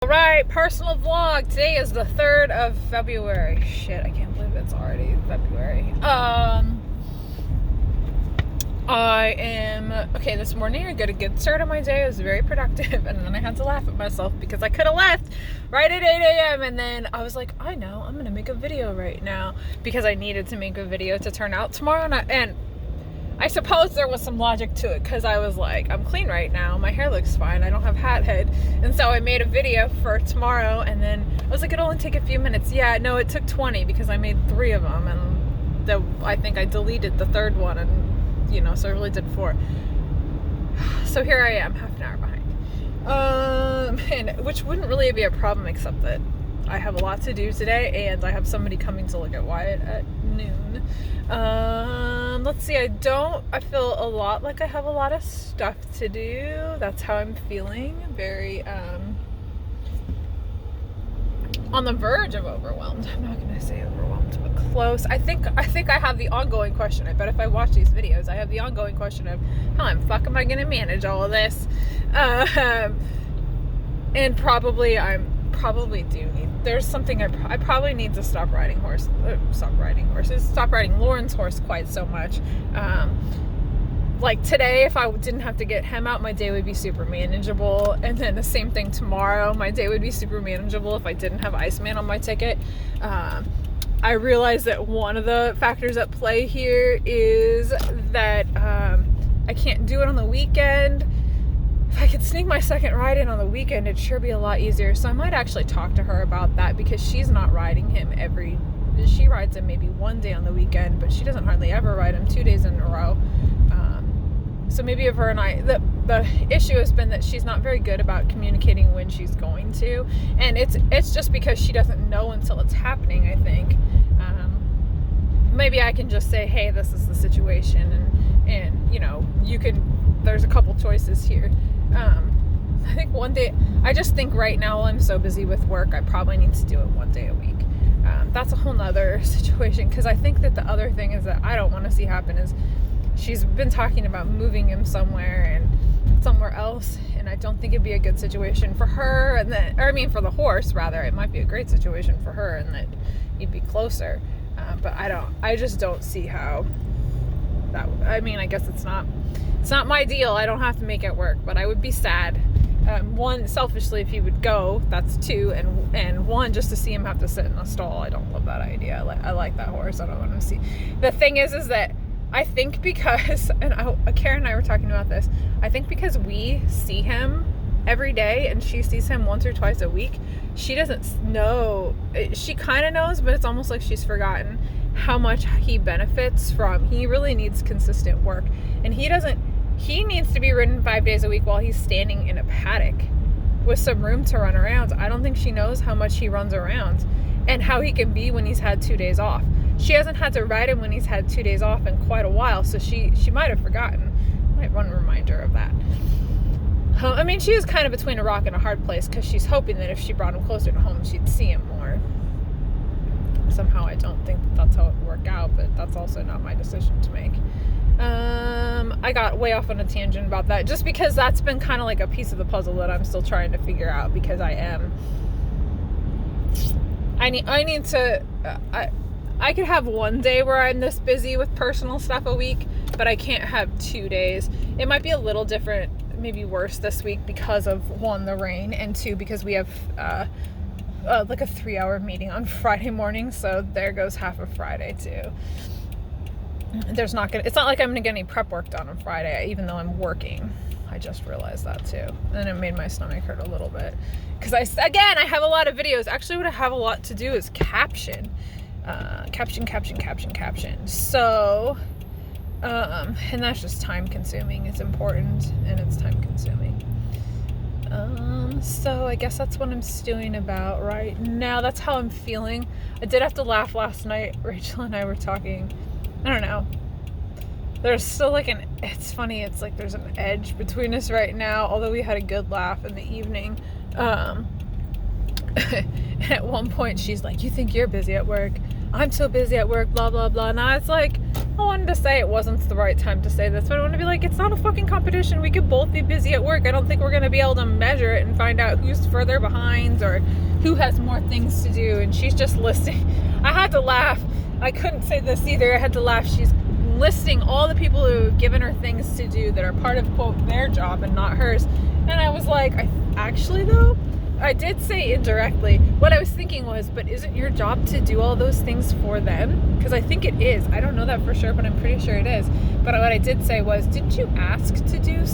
Alright, personal vlog. Today is the 3rd of February. Shit, I can't believe it's already February. This morning I got a good start on my day. It was very productive, and then I had to laugh at myself because I could have left right at 8 a.m. and then I was like, I know, I'm gonna make a video right now because I needed to make a video to turn out tomorrow, and I suppose there was some logic to it because I was like, I'm clean right now, my hair looks fine, I don't have hat head, and so I made a video for tomorrow, and then I was like, it'll only take a few minutes. Yeah, no, it took 20 because I made 3 of them, and I think I deleted the 3rd one, and so I really did 4. So here I am, half an hour behind, which wouldn't really be a problem except that I have a lot to do today, and I have somebody coming to look at Wyatt at noon. Let's see, I feel a lot like I have a lot of stuff to do. That's how I'm feeling. Very, on the verge of overwhelmed. I'm not gonna say overwhelmed, but close. I think I have the ongoing question. I bet if I watch these videos, I have the ongoing question of how the fuck am I gonna manage all of this? And there's something I probably need to stop riding Lauren's horse quite so much. Like today, if I didn't have to get him out, my day would be super manageable. And then the same thing tomorrow, my day would be super manageable if I didn't have Iceman on my ticket. I realize that one of the factors at play here is that I can't do it on the weekend. If I could sneak my second ride in on the weekend, it'd sure be a lot easier. So I might actually talk to her about that because she's not riding him she rides him maybe one day on the weekend, but she doesn't hardly ever ride him 2 days in a row. So maybe if her and the issue has been that she's not very good about communicating when she's going to, and it's just because she doesn't know until it's happening, I think. Maybe I can just say, hey, this is the situation, and there's a couple choices here. I think one day, I just think right now while I'm so busy with work, I probably need to do it one day a week. That's a whole nother situation, because I think that the other thing is that I don't want to see happen is she's been talking about moving him somewhere else, and I don't think it'd be a good situation for her, for the horse rather. It might be a great situation for her, and that he'd be closer. But I just don't see how that. I guess it's not my deal. I don't have to make it work, but I would be sad. One, selfishly, if he would go, that's 2, and 1, just to see him have to sit in a stall. I don't love that idea. I like that horse. I don't want to see. The thing is that I think because, Karen and I were talking about this, I think because we see him every day and she sees him once or twice a week, she doesn't know. She kind of knows, but it's almost like she's forgotten how much he benefits from. He really needs consistent work, and he needs to be ridden 5 days a week while he's standing in a paddock with some room to run around. I don't think she knows how much he runs around and how he can be when he's had 2 days off. She hasn't had to ride him when he's had 2 days off in quite a while, so she might have forgotten. Might want a reminder of that. She was kind of between a rock and a hard place because she's hoping that if she brought him closer to home, she'd see him more. Somehow I don't think that's how it would work out, but that's also not my decision to make. I got way off on a tangent about that just because that's been kind of like a piece of the puzzle that I'm still trying to figure out, because I could have one day where I'm this busy with personal stuff a week, but I can't have 2 days. It might be a little different, maybe worse this week because of 1, the rain, and 2, because we have like a 3-hour meeting on Friday morning, so there goes half of Friday too. It's not like I'm gonna get any prep work done on Friday, even though I'm working. I just realized that too, and it made my stomach hurt a little bit because I have a lot of videos. Actually, what I have a lot to do is caption. So, and that's just time consuming. It's important and it's time consuming. So I guess that's what I'm stewing about right now. That's how I'm feeling. I did have to laugh last night. Rachel and I were talking. I don't know. There's still it's funny. It's like there's an edge between us right now, although we had a good laugh in the evening. And at one point she's like, you think you're busy at work? I'm so busy at work, blah, blah, blah. And I was like, I wanted to say it wasn't the right time to say this, but I want to be like, it's not a fucking competition. We could both be busy at work. I don't think we're going to be able to measure it and find out who's further behind or who has more things to do. And she's just listing. I had to laugh. I couldn't say this either. I had to laugh. She's listing all the people who have given her things to do that are part of, quote, their job and not hers. And I was like, actually, though, I did say indirectly, what I was thinking was, but isn't your job to do all those things for them? Because I think it is. I don't know that for sure, but I'm pretty sure it is. But what I did say was, didn't you ask to do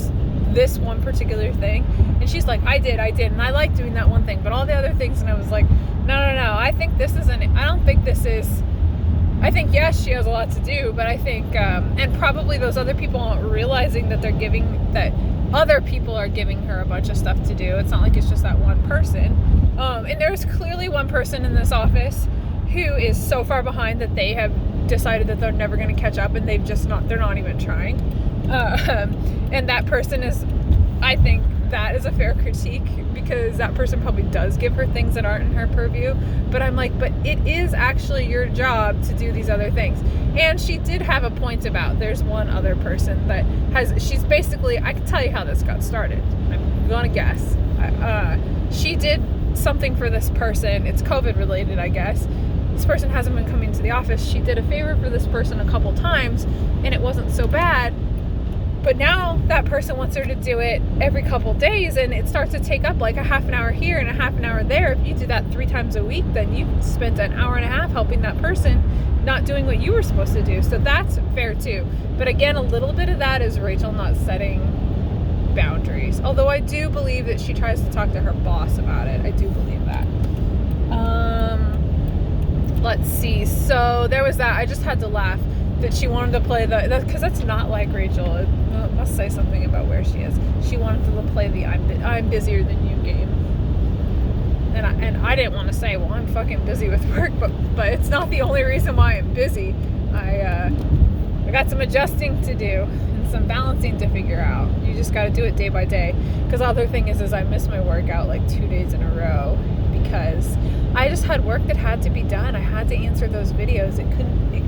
this one particular thing? And she's like, I did. And I like doing that one thing, but all the other things. And I was like, no. I think this isn't, I don't think this is, I think, yes, she has a lot to do, but I think, and probably those other people aren't realizing that that other people are giving her a bunch of stuff to do. It's not like it's just that one person. And there's clearly one person in this office who is so far behind that they have decided that they're never going to catch up, and they're not even trying. And that person is, I think that is a fair critique, because that person probably does give her things that aren't in her purview. But I'm like, but it is actually your job to do these other things. And she did have a point about, there's one other person that she's basically, I can tell you how this got started. I'm gonna guess. She did something for this person. It's COVID related, I guess. This person hasn't been coming to the office. She did a favor for this person a couple times, and it wasn't so bad. But now that person wants her to do it every couple days, and it starts to take up like a half an hour here and a half an hour there. If you do that 3 times a week, then you've spent an hour and a half helping that person not doing what you were supposed to do. So that's fair too. But again, a little bit of that is Rachel not setting boundaries. Although I do believe that she tries to talk to her boss about it. I do believe that. Let's see. So there was that. I just had to laugh that she wanted to play because that's not like Rachel. It must say something about where she is. She wanted to play the I'm busier than you game. And I didn't want to say, well, I'm fucking busy with work, but it's not the only reason why I'm busy. I got some adjusting to do and some balancing to figure out. You just got to do it day by day. Because the other thing is I missed my workout like 2 days in a row because I just had work that had to be done. I had to answer those videos. It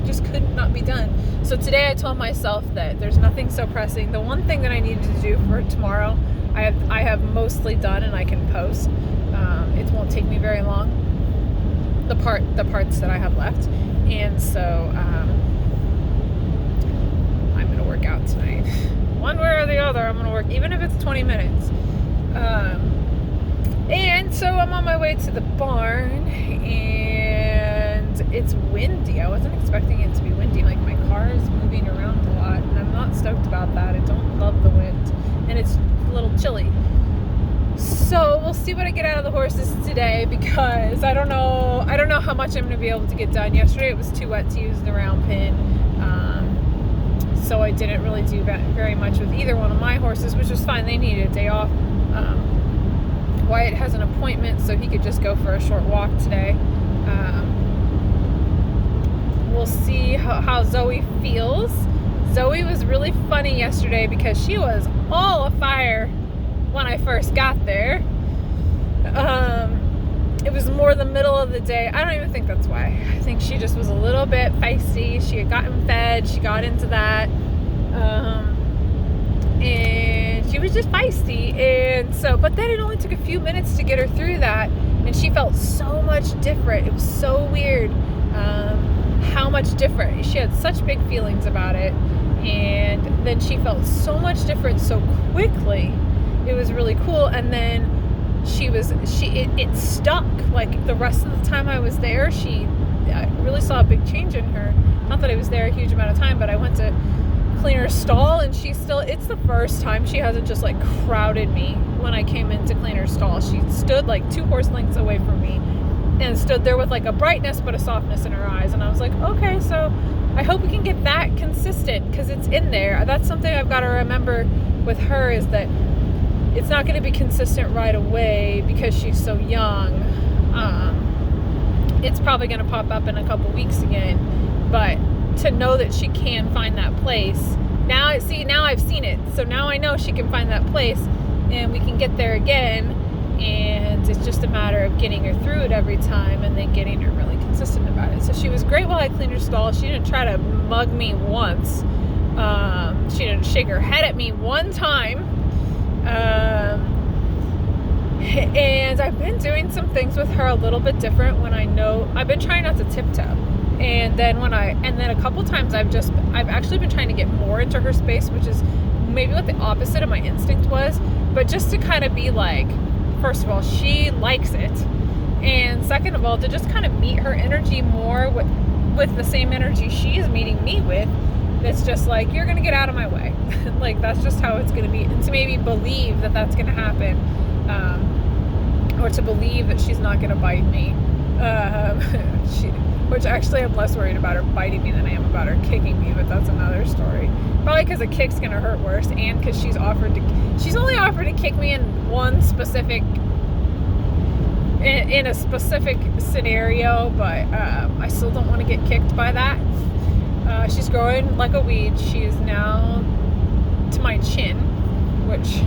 just could not be done. So today I told myself that there's nothing so pressing. The one thing that I needed to do for tomorrow, I have mostly done and I can post. It won't take me very long. The parts that I have left, and so I'm gonna work out tonight. One way or the other, I'm gonna work, even if it's 20 minutes. And so I'm on my way to the barn, and it's windy. I wasn't expecting it to be windy. Like, my car is moving around a lot, and I'm not stoked about that. I don't love the wind, and it's a little chilly. So we'll see what I get out of the horses today, because I don't know how much I'm going to be able to get done. Yesterday it was too wet to use the round pin, so I didn't really do very much with either one of my horses, which was fine. They needed a day off. Wyatt has an appointment, so he could just go for a short walk today. We'll see how Zoe feels. Zoe was really funny yesterday because she was all afire when I first got there. It was more the middle of the day. I don't even think that's why. I think she just was a little bit feisty. She had gotten fed. She got into that. And she was just feisty. And so, but then it only took a few minutes to get her through that. And she felt so much different. It was so weird how much different. She had such big feelings about it. And then she felt so much different so quickly. It was really cool. And then it stuck. Like, the rest of the time I was there, I really saw a big change in her. Not that I was there a huge amount of time, but I went to clean her stall, and it's the first time she hasn't just like crowded me when I came in to clean her stall. She stood like 2 horse lengths away from me and stood there with like a brightness but a softness in her eyes. And I was like, okay, so I hope we can get that consistent, because it's in there. That's something I've got to remember with her, is that it's not going to be consistent right away because she's so young. It's probably going to pop up in a couple weeks again, but to know that she can find that place. Now I've seen it, so now I know she can find that place, and we can get there again. and it's just a matter of getting her through it every time and then getting her really consistent about it. So she was great while I cleaned her stall. She didn't try to mug me once. She didn't shake her head at me one time. And I've been doing some things with her a little bit different when I know I've been trying not to tiptoe. And then a couple times I've actually been trying to get more into her space, which is maybe what the opposite of my instinct was, but just to kind of be like, first of all, she likes it, and second of all, to just kind of meet her energy more with the same energy she's meeting me with. That's just like, you're gonna get out of my way. Like, that's just how it's gonna be. And to maybe believe that that's gonna happen, or to believe that she's not gonna bite me, which actually I'm less worried about her biting me than I am about her kicking me, but that's another story. Probably because a kick's gonna hurt worse, and because she's only offered to kick me in in a specific scenario, but I still don't want to get kicked by that. She's growing like a weed. She is now to my chin, which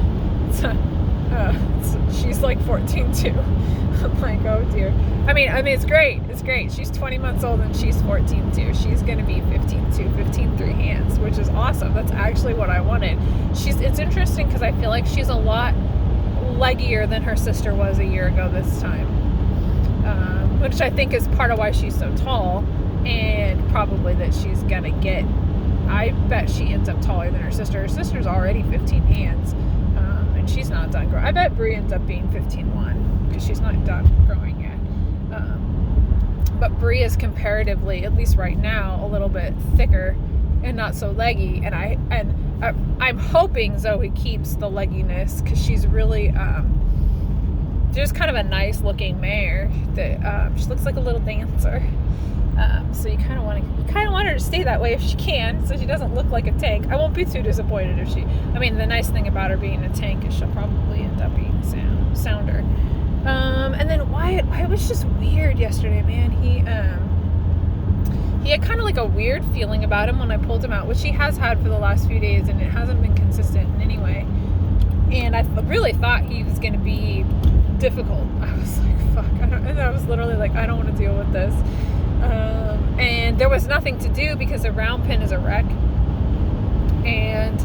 she's like 14 too. I'm like, oh dear. I mean, it's great. It's great. She's 20 months old and she's 14 too. She's going to be 15 too, 15 3 hands, which is awesome. That's actually what I wanted. It's interesting because I feel like she's a lot leggier than her sister was a year ago this time, which I think is part of why she's so tall, and probably that she's going to get, I bet she ends up taller than her sister. Her sister's already 15 hands, and she's not done growing. I bet Brie ends up being 15-1 because she's not done growing yet. But Brie is comparatively, at least right now, a little bit thicker and not so leggy. And I'm hoping Zoe keeps the legginess because she's really just kind of a nice looking mare that she looks like a little dancer. So you kind of want her to stay that way if she can, so she doesn't look like a tank. I won't be too disappointed if she. I mean, the nice thing about her being a tank is she'll probably end up being sounder. And then Wyatt was just weird yesterday, man. He had kind of like a weird feeling about him when I pulled him out, which he has had for the last few days, and it hasn't been consistent in any way. And I really thought he was going to be difficult. I was like, fuck. And I was literally like, I don't want to deal with this. And there was nothing to do because the round pen is a wreck. And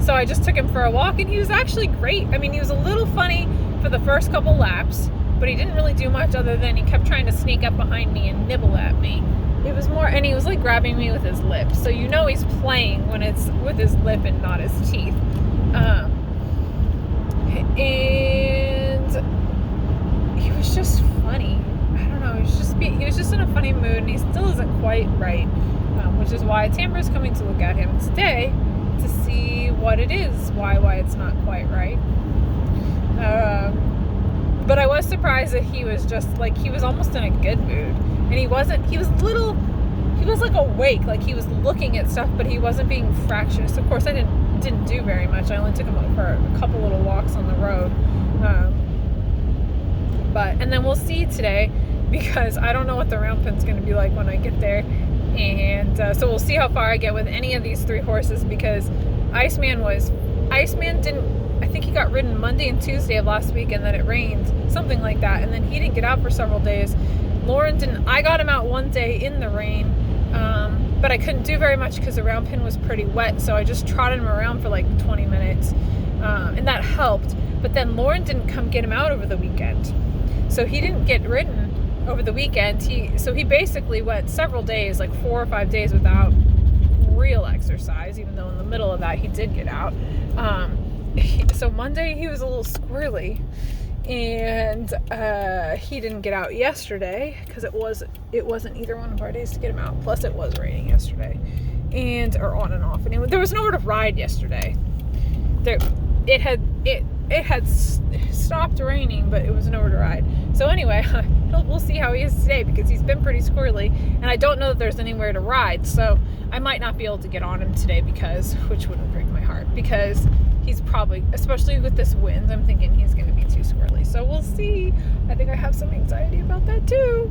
so I just took him for a walk, and he was actually great. I mean, he was a little funny for the first couple laps, but he didn't really do much other than he kept trying to sneak up behind me and nibble at me. It was more, and he was like grabbing me with his lips. So you know he's playing when it's with his lip and not his teeth. And he was just funny. I don't know. He was just in a funny mood, and he still isn't quite right, which is why Tamara's coming to look at him today to see what it is, why it's not quite right. But I was surprised that he was just like, he was almost in a good mood, and he was like awake, like he was looking at stuff, but he wasn't being fractious. Of course, I didn't do very much. I only took him out for a couple little walks on the road. And then we'll see today, because I don't know what the round pen's going to be like when I get there. And so we'll see how far I get with any of these 3 horses, because Iceman didn't, I think he got ridden Monday and Tuesday of last week, and then it rained, something like that, and then he didn't get out for several days. Lauren didn't. I got him out one day in the rain, but I couldn't do very much because the round pen was pretty wet, so I just trotted him around for like 20 minutes, and that helped. But then Lauren didn't come get him out over the weekend, so he didn't get ridden over the weekend. So he basically went several days, like 4 or 5 days without real exercise, even though in the middle of that he did get out. So Monday he was a little squirrely, and he didn't get out yesterday because it wasn't either one of our days to get him out. Plus it was raining yesterday, or on and off. Anyway, there was nowhere to ride yesterday. It had stopped raining, but it was nowhere to ride. So anyway, we'll see how he is today, because he's been pretty squirrely, and I don't know that there's anywhere to ride. So I might not be able to get on him today, which wouldn't break my heart, because he's probably, especially with this wind, I'm thinking he's going to be too squirrely. So we'll see. I think I have some anxiety about that too.